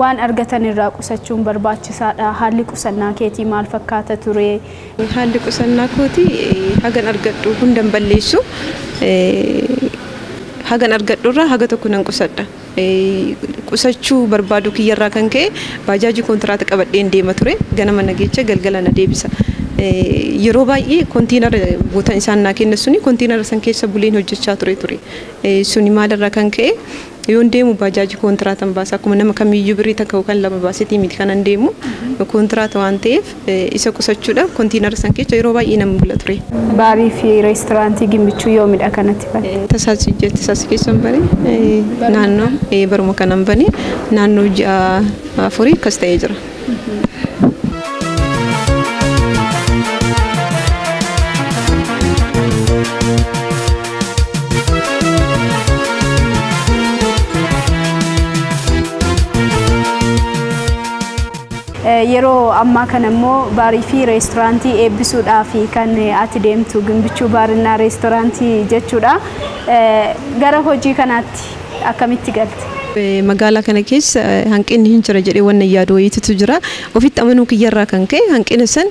Waan argatan irraa qusachuun barbaachisaadha. Haalli qusannaa keetii maal fakkaata ture? Haalli qusannaa kootii hagan argadhu hundan balleessu. Hagan argadhurraa haga tokko nan qusadha. Qusachuu barbaadu kiyyarraa kan ka'e baajaajii kontiraata qabadheen deema ture. Ganama nageecha galgala na deebisa. Yeroo baay'ee kontiinara guutan isaan naa kenna suni kontiinara san keessa buleen hojjechaa ture. Suni maalirraa kan ka'e yoon deemu baajaajii kontiraatan baasa akkuma nama kamiyyuu birrii takka kan lama baasetii miti kanan deemu kontiraata waan ta'eef isa qusachuudhaaf kontiinara san keessa yeroo baay'ee nama bula ture. Baarii fi reesturaantii Gimbichuu yoomidha kanatti bane? Tasaas keessa bane naannoo baruma kanan bane naannoo ji'a afurii akkas ta'ee jira. Yeroo ammaa kana immoo baarii fi reesturaantii eebbisuudhaaf kan ati deemtu Gimbichuu Baarinaa Reesturaantii jechuudha. Gara hojii kanaatti akkamitti galte? Magaalaa kana keessa hanqinni hin jira jedhee wanna yaadu wayiitu jira. Ofitti amanuu kiyyarraa kan ka'e hanqina san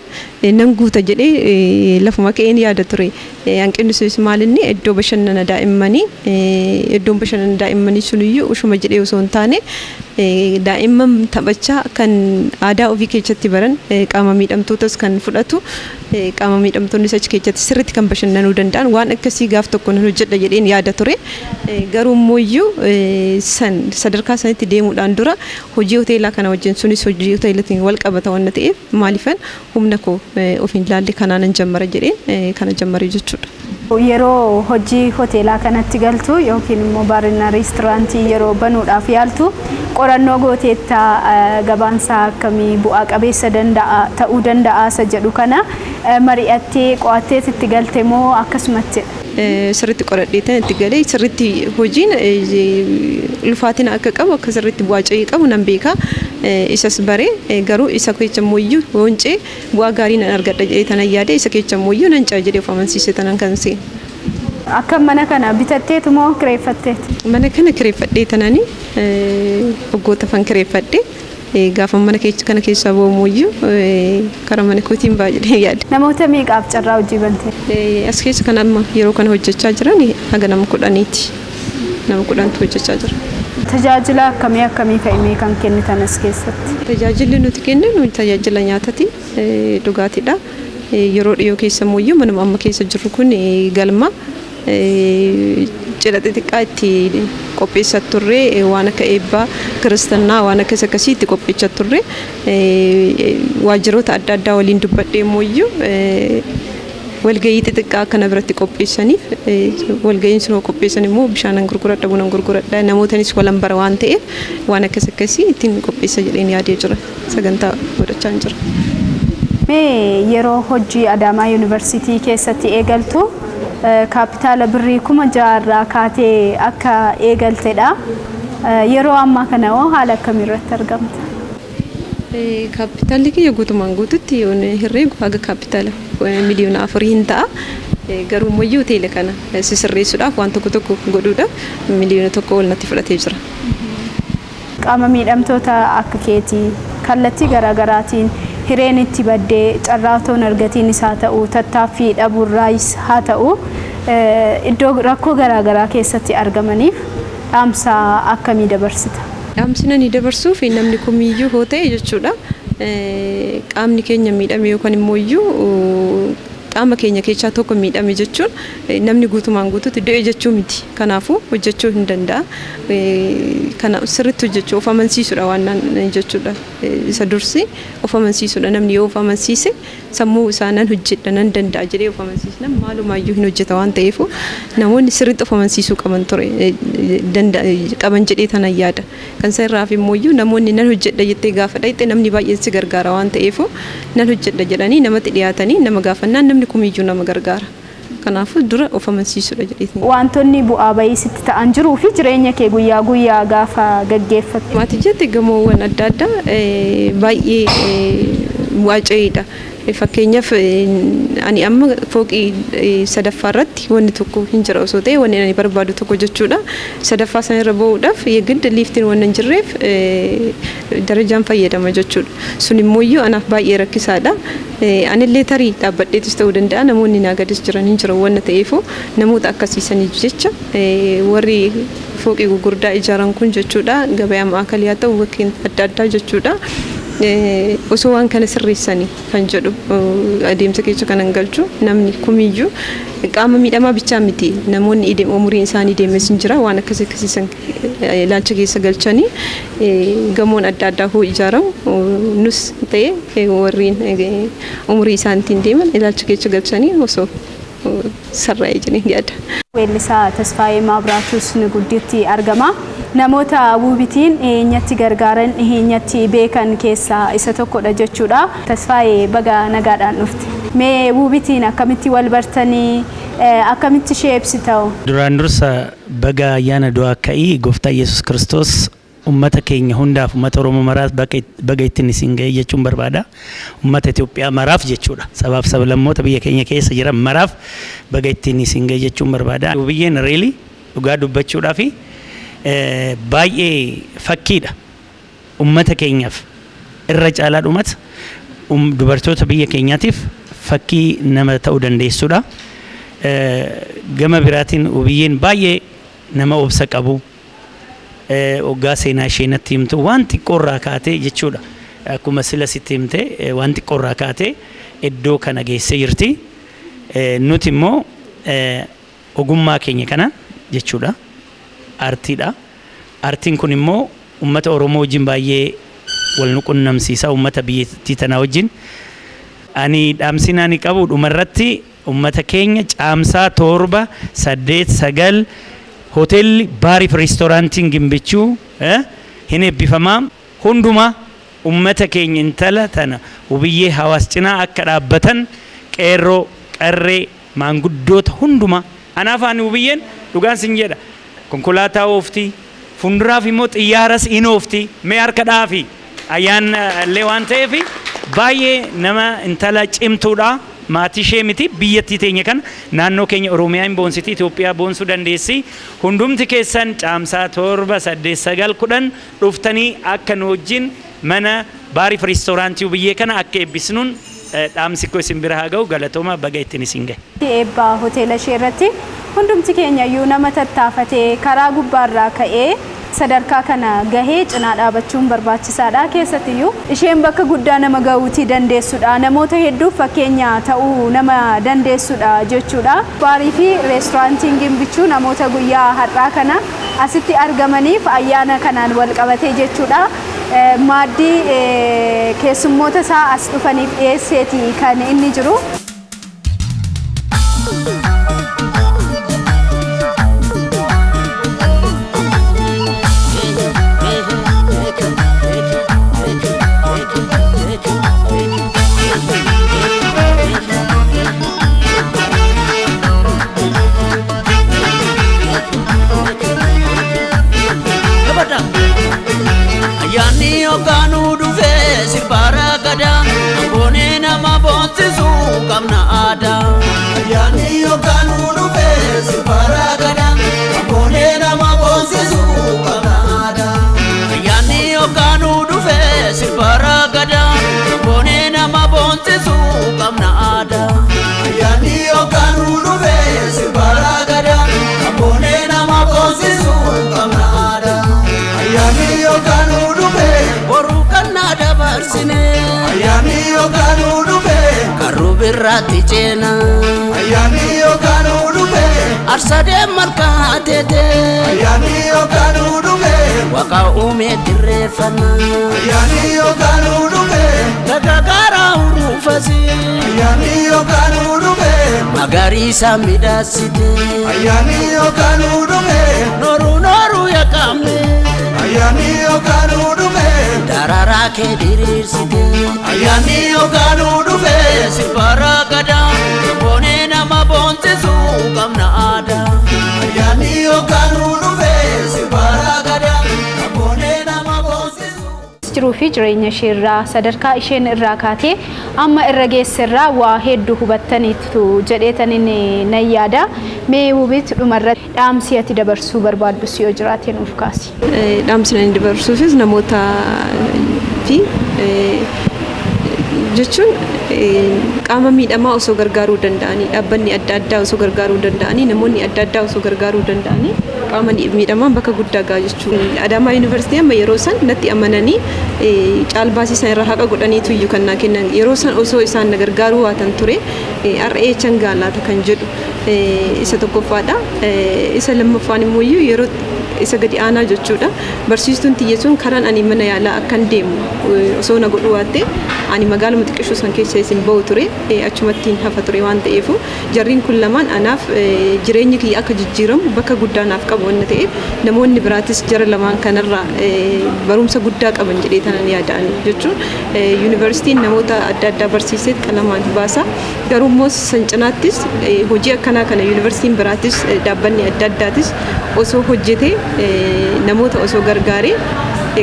nan guuta jedhee lafuma ka'een yaada ture. Hanqinni sunis maalinni iddoo bashannana daa'immanii iddoon bashannana daa'immanii suniyyuu ushuma jedhee osoo hin taane daa'imman taphachaa kan aadaa ofii keessatti baran qaama miidhamtootas kan fudhatu qaama miidhamtoonni achi keessatti sirriitti kan bashannanuu danda'an waan akkasii gaaf tokko nan hojjedha jedheen yaada ture. Garuu immoo sadarkaa sanitti deemuudhaan dura hojii hoteelaa kana wajjin sunis hojii hoteelatiin wal qabata waan ta'eef maaliifan humna koo ofiin laallee kanaanan jammara jedheen kana jammare jechuudha. Yeroo hojii hoteelaa kanatti galtu yookiin immoo baarina reesturaantii yeroo banuudhaaf yaaltu qorannoo gooteetta gabaansaa akkamii bu'aa qabeessa ta'uu danda'a isa jedhu kana mari'attee qo'attee itti galte moo akkasumatti? Sirriitti qoradheetan itti galee sirriitti hojiin ulfaatina akka qabu akka sirriitti bu'aa cayii qabu nan beeka. Isas baree garuu isa keessa mooyyuu honcee bu'aa gaarii nan argadha jedhee tanan yaade isa keessa mooyyuu nan caa jedhee of amansiise tanan kan seenu. Akka mana kana bitatteetu moo kireeffatteeti? Mana kana kireeffadhee tananii waggoota fan kireeffadhee gaafa mana kana keessaa boomuyyuu karaa mana kootiin baay'ee yaada. Namoota meeqaaf carraa hojii bante? As keessa kan amma yeroo kana hojjechaa jiran haga nama 10ti. Nama 10tu hojjechaa jira. Tajaajila akkamii fa'imee kan kennitan as keessatti? Tajaajilli nuti kenninu tajaajila nyaataati, dhugaatiidha. Yeroo dhiyoo keessa mooyyuu manuma amma keessa jirru kun galma cidha xixiqqaa itti qopheessaa turre waan akka eebbaa kiristaanaa waan akkas akkasii itti qopheessaa turre waajjiroota adda addaa waliin dubbadhee mooyyuu walgahii xixiqqaa akkana biratti qopheessaniif walgahiin sun qopheessan immoo bishaanan gurguradha bunan gurguradha namootanis walan bara waan ta'eef waan akkas akkasii ittiin qopheessa jedheen yaadee jira sagantaa godhachaa jira. Mee yeroo hojii Adaamaa Yuunivarsiitii keessatti eegaltu kaapitaala birrii 6,000 kaatee akka eegaltedha. Yeroo ammaa kana hoo haala akkamii irratti argamta? Kaapitaalli kiyya guutumaan guututti herreegu haga kaapitaala miliyoona 4 hin ta'a. Garuu mooyyuu hoteela kana sisirreessuudhaaf waan tokko godhuudhaaf miliyoona 1 ol natti fudhatee jira. Qaama miidhamtoota akka keetii kallattii garaagaraatiin hireen itti baddee carraatoon argatiin isaa ta'u tattaaffii dhabuurraayis haa ta'u iddoo rakkoo garaagaraa keessatti argamaniif dhaamsa akkamii dabarsita? Dhaamsina ni dabarsuuf namni kumiyyuu hoo ta'e jechuudha. Qaamni keenya miidhame yookaan immoo qaama keenya keessaa tokko miidhame jechuun namni guutumaan guutuutti du'e jechuu miti. Kanaafuu hojjechuu hin danda'a. Kana sirriitti hojjechuu of amansiisuudha waan jechuudha. Isa dursi of amansiisuudha. Namni yoo of amansiise sammuu isaa nan hojjedha nan danda'a jedhee of amansiisna maalumaayyuu hin hojjeta waan ta'eef namoonni sirriitti of amansiisuu qaban jedhee tanan yaada. Kan isa irraaf immooyyuu namoonni nan hojjedha jettee gaafa dhayxe namni baay'een si gargaara waan ta'eef nan hojjedha jedhanii namatti dhiyaatanii nama gaafannaan namni kumiyyuu nama gargaara. Kanaafuu dura of amansiisuudha jedhee. Wantoonni bu'aa bayii sitti ta'an jiruu fi jireenya kee guyyaa guyyaa gaafa gaggeeffatu. Maatii jetti gamoowwan adda addaa baay'ee bu'aa cayiidha. Fakkeenyaaf ani amma fooqii sadaffaa irratti wanni tokko hin jira osoo ta'e wanni ani barbaadu tokko jechuudha. Sadaffaa sana irra bahuudhaaf yeegidda liiftiin waan hin jirreef darajaan fayyadama jechuudha. Sun immoo anaaf baay'ee rakkisaadha. Anillee tarii dhaabbadheetis ta'uu danda'a namoonni naa gadis jiran hin jiran waan ta'eef namoota akkasiisaniif jecha warri fooqii gurguddaa ijaaran kun jechuudha gabaa maakaliyaa ta'u bakkeen adda addaa jechuudha. Osoo waan kana sirreessanii kan jedhu adeemsa keessa kanan galchu namni kumiyyuu qaama miidhamaa bichaa miti namoonni umuriin isaanii deemes hin jira waan akkasiisan ilaalcha keessa galchanii gamoon adda addaa hoo ijaaramu nus ta'e warreen umurii isaaniitiin deeman ilaalcha keessa galchanii osoo sarraa'ee jiran yaada. Weellisaa Tasfaayee Maabiraatus Nuguddiitti argama. Namoota Wubitiin dhiyeenyatti gargaaran dhiyeenyatti beekan keessaa isa tokkodha jechuudha. Tasfaayee baga nagaadhaan dhufte. Mee Wubitiin akkamitti wal bartanii akkamitti ishee ibsita? Duraan dursa baga ayyaana du'aa ka'ii Gooftaa Yesuus Kiristoos ummata keenya hundaaf ummata Oromoo maraaf baga ittiin isin ga'e jechuun barbaada. Ummata Itoophiyaa maraaf jechuudha. Sabaaf sablammoota biyya keenya keessa jiran maraaf baga ittiin isin ga'e jechuun barbaada. Biyyeen reelii dhugaa dubbachuudhaaf baay'ee fakkiidha. Ummata keenyaaf irra caalaa dhumata dubartoota biyya keenyaatiif fakkii nama ta'uu dandeessudha. Gama biraatiin biyyeen baay'ee nama obsa qabu. Oggaa seenaa ishee natti himtu waan xiqqoorraa kaatee jechuudha. Akkuma sila sitti himte waan xiqqoorraa kaatee iddoo kana geessee jirti. Nuti immoo ogummaa keenya kana jechuudha. Artiidha. Artiin kun immoo uummata Oromoo wajjin baay'ee wal nu qunnamsiisa uummata biyyattii tanaa wajjin. Ani dhaamsinaa ni qabu dhumarratti ummata keenya caamsaa 7 8 9 hoteelli baariif reestooraantiin gimbichuu hin eebbifamaa hunduma ummata keenya intala tana ubiyyee hawaas cinaa akka dhaabbatan qeerroo qarree maanguddoota hunduma anaaf ani ubiyyeen dhugaan sin jedha konkolaataa oofti funduraaf immoo xiyyaaras in oofti mee harka dhaafi ayyaana illee waan ta'eef baay'ee nama intala cimtuudha maatii ishee miti biyyattii teenya kana naannoo keenya Oromiyaa hin boonsiti Itoophiyaa boonsuu dandeessi hundumti keessan caamsaa 7 8 9 10 dhuftanii akka nu wajjin mana baariif reestooraantii biyyee kana akka eebbisnuun dhaamsi koo isin bira haa ga'u galatooma baga ittiin isin gahe. Eebbaa hoteela ishee irratti hundumti keenya iyyuu nama tattaafatee karaa gubbaarraa ka'ee sadarkaa kana gahee cinaa dhaabachuun barbaachisaadha keessatti iyyuu isheen bakka guddaa nama ga'uutii dandeessudha namoota hedduuf fakkeenya ta'uu nama dandeessudha jechuudha baarii fi reestooraantiin gimbichuu namoota guyyaa har'aa kana asitti argamaniif ayyaana kanaan wal qabatee jechuudha maaddii keessummoota isaa as dhufaniif dhiyeesseeti kan inni jiru. Rati cena ayani yo kanu dupe arsade markatete ayani yo kanu dupe waka ume direfana ayani yo kanu dupe gagara urufasi ayani yo kanu dupe magari samidasite ayani yo kanu dupe noru yakame ayani yo kanu dupe darara ke dirirsite ayani yo kanu dupe sipara gada bone nama bonte su kamna ada ayani yo kanu dupe sipara gada bone nama bonte su jiruu fi jireenya ishee irraa sadarkaa isheen irraa kaatee amma irra geesserraa waa hedduu hubattaniitu jedheetan inni nan yaada mee hubit dhumarratti dhaamsi ati dabarsuu barbaaddu yoo jiraate nuuf kaasi. Dhaamsi ani dabarsuufis namoota fi jechuun qaama miidhamaa osoo gargaaruu danda'anii dhaabbanni adda addaa osoo gargaaruu danda'anii namoonni adda addaa osoo gargaaruu danda'anii qaama miidhamaa bakka guddaa ga'a jechuudha. Adaamaa Yuunivarsiitii amma yeroo san natti amananii caalbaasii isaan irraa haqa godhaniitu iyyuu kan naa kennan yeroo san osoo isaan na gargaaruu waatan ture har'ee changaa laata kan jedhu isa tokkoffaadha. Isa lammaffaan immoo iyyuu yeroo isa gadi aanaa jechuudha. Barsiistuun xiyyeessuun karaan ani mana yaalaa akkan deemu osoo na godhu waatte ani magaaluma xiqqishuu san keessa isin bahu ture achumattiin hafa ture waan ta'eef jarriin kun lamaan anaaf jireenyi kiyya akka jijjiiramu bakka guddaa naaf qabu waan ta'eef namoonni biraatis jara lamaan kanarraa barumsa guddaa qaban jedhee tanan yaada'an jechuun yuunivarsiitiin namoota adda addaa barsiisee qalamaan baasa garuu immoo san cinaattis hojii akkanaa kana yuunivarsiitiin biraatis dhaabbanni adda addaatis osoo hojjetee namoota osoo gargaaree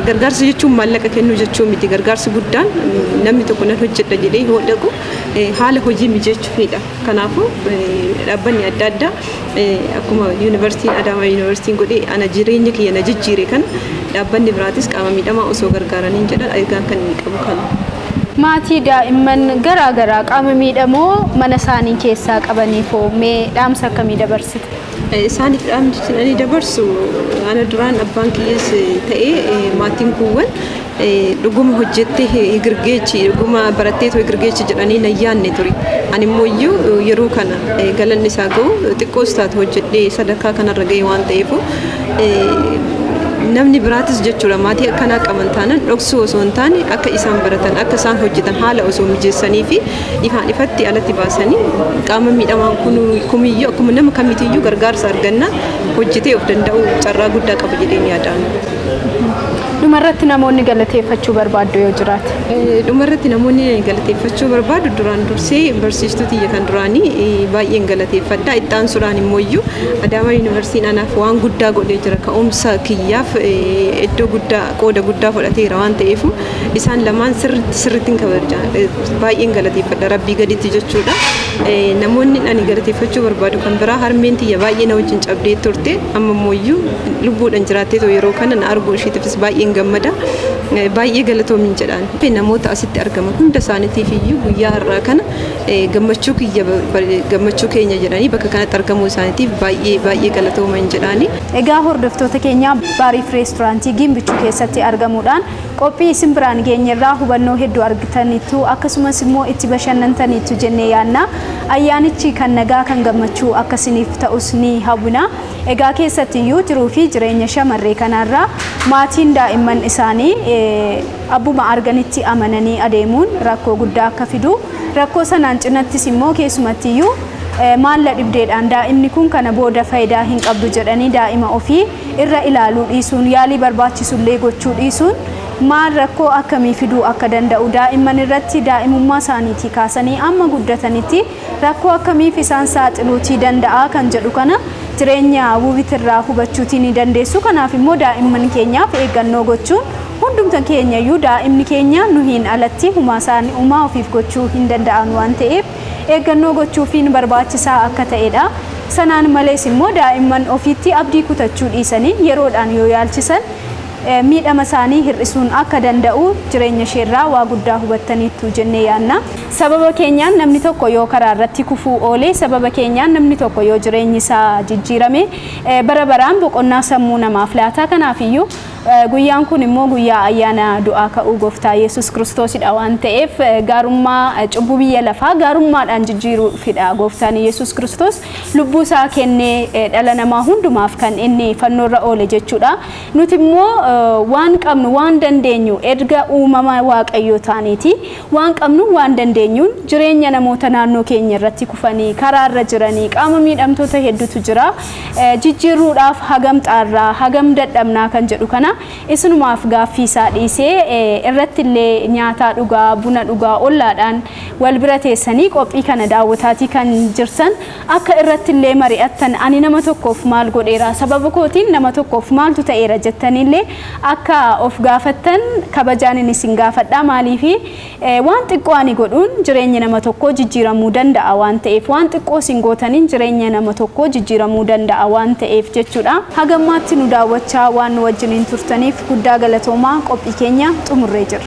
gargaarsa jechuun maallaqa kennuu jechuun miti gargaarsi guddaan namni tokko nan hojjedha jedhee yoo dhaqu haala hojii mijeessuufidha. Kanaafuu dhaabbanni adda addaa akkuma yuunivarsiitiin Adaamaa yuunivarsiitiin godhee ana jireenya kiyya na jijjiire kan dhaabbanni biraatis qaama miidhamaa osoo gargaaraniin jedha ergaan kan inni qabu kana. Maatii daa'imman garaa garaa qaama miidhamoo mana isaanii keessaa qabaniifoo mee dhaamsa akkamii dabarsite? Isaaniif dhaamsi ani dabarsu ana duraan abbaan kiyyees ta'ee maatiin kuuwwan dhuguma hojjettee higirgeechi dhuguma baratteetoo higirgeechi jedhanii na yaanne ture. Ani immoo iyyuu yeroo kana galanni isaa ga'u xiqqoos taate hojjedhee sadarkaa kanarra ga'e waan ta'eef namni biraatis jechuudha maatii akkanaa qaban taanaan dhoksuu osoo hin taane akka isaan baratan akka isaan hojjetan haala osoo mijeessanii fi ifaan ifatti alatti baasanii qaama miidhamaan kumiyyuu akkuma nama kamitiyyuu gargaarsa argannaa hojjetee of danda'u carraa guddaa qaba jedheen yaadaan. Dhumarratti namoonni galateeffachuu barbaaddu yoo jiraate. Dhumarratti namoonni galateeffachuu barbaadu duraan dursee barsiistuutii kan duraanii baay'een galateeffadha. Itti suuraan immoo Adaamaa Yuunivarsiitiin anaaf waan guddaa godhee jira. Ka'umsa kiyyaaf iddoo guddaa qooda guddaa fudhateera waan ta'eef isaan lamaan sirriitti kabaja. Baay'een galateeffadha rabbii gaditti jechuudha. Namoonni ani galateeffachuu barbaadu kan biraa harmeen tiyya baay'ee na wajjin cabdee turte amma immoo lubbuudhaan jiraattee yeroo kana na arguu isheetiifis baay'een gammada. Baay'ee galatoomin jedhaan namoota asitti argaman hunda isaaniitiif iyyuu guyyaa har'aa kana gammachuu keenya jedhanii bakka kanatti argamuu isaaniitiif baay'ee galatoomin jedhaani. Egaa hordoftoota keenya Baariif Reesturaantii Gimbichuu keessatti argamuudhaan qophii isin biraan geenyerraa hubannoo hedduu argataniitu akkasumas immoo itti bashannantaniitu jennee yaadna. Ayyaanichi kan nagaa kan gammachuu akkasiniif ta'us ni hawwina. Egaa keessatti iyyuu jiruu fi jireenya shamarree kanarraa maatiin daa'imman isaanii abbuma arganitti amananii adeemuun rakkoo guddaa akka fidu rakkoo sanaan cinattis immoo keessumatti iyyuu maalla dhibdeedhaan daa'imni kun kana booda faayidaa hin qabdu jedhanii daa'ima ofii irra ilaaluu dhiisuun yaalii barbaachisullee gochuu dhiisuun maal rakkoo akkamii fiduu akka danda'u daa'imman irratti daa'imummaa isaaniitii kaasanii amma guddatanitti rakkoo akkamiif isaan saaxiluutii danda'a kan jedhu kana jireenya wubitirraa hubachuutii ni dandeessu. Kanaaf immoo daa'imman keenyaaf eeggannoo gochuun hundumtan keenya iyyuu daa'imni keenya nuhiin alatti humaa ofiif gochuu hin danda'an waan ta'eef eeggannoo gochuufiin barbaachisaa akka ta'edha. Sanaan malees immoo daa'imman ofiitti abdii kutachuu dhiisanii yeroodhaan yoo yaalchisan miidhama isaanii hir'isuun akka danda'u jireenya isheerraa waa guddaa hubattaniitu jennee yaadna. Sababa keenyaan namni tokko yoo karaa irratti kufuu oolee sababa keenyaan namni tokko yoo jireenyi isaa jijjiirame bara baraan boqonnaa sammuu namaaf laata. Kanaaf iyyuu guyyaan kun immoo guyyaa ayyaana du'aa ka'uu gooftaa Yesuus Kiristoosidha waan ta'eef gaarummaa cubbuu biyya lafaa gaarummaadhaan jijjiiruufidha gooftaan Yesuus Kiristoos lubbuu isaa kennee dhala namaa hundumaaf kan inni fannoorra oole jechuudha. Nuti immoo waan qabnu waan dandeenyu erga uumama waaqayyoo taaniiti waan qabnu waan dandeenyuun jireenya namoota naannoo keenya irratti kufanii karaarra jiranii qaama miidhamtoota hedduutu jira jijjiiruudhaaf hagam xaarraa hagam dadhabnaa kan jedhu kana isinumaaf gaaffii isaa dhiisee irratti illee nyaataa dhugaa buna dhugaa ollaadhaan wal bira teessanii qophii kana daawwataatii kan jirtan akka irratti illee mari'attan ani nama tokkoof maal godheera sababa kootiin nama tokkoof maaltu ta'eera jettanillee akka of gaafattan kabajaan isin gaafadha maaliifi waan xiqqoo ani godhuun jireenya nama tokkoo jijjiiramuu danda'a waan ta'eef waan xiqqoo isin gootaniin jireenya nama tokkoo jijjiiramuu danda'a waan ta'eef jechuudha. Hagammaatti nu daawwachaa waan nu wajjiniin turtaniif guddaa galatoomaa qophii keenya xumurree jira.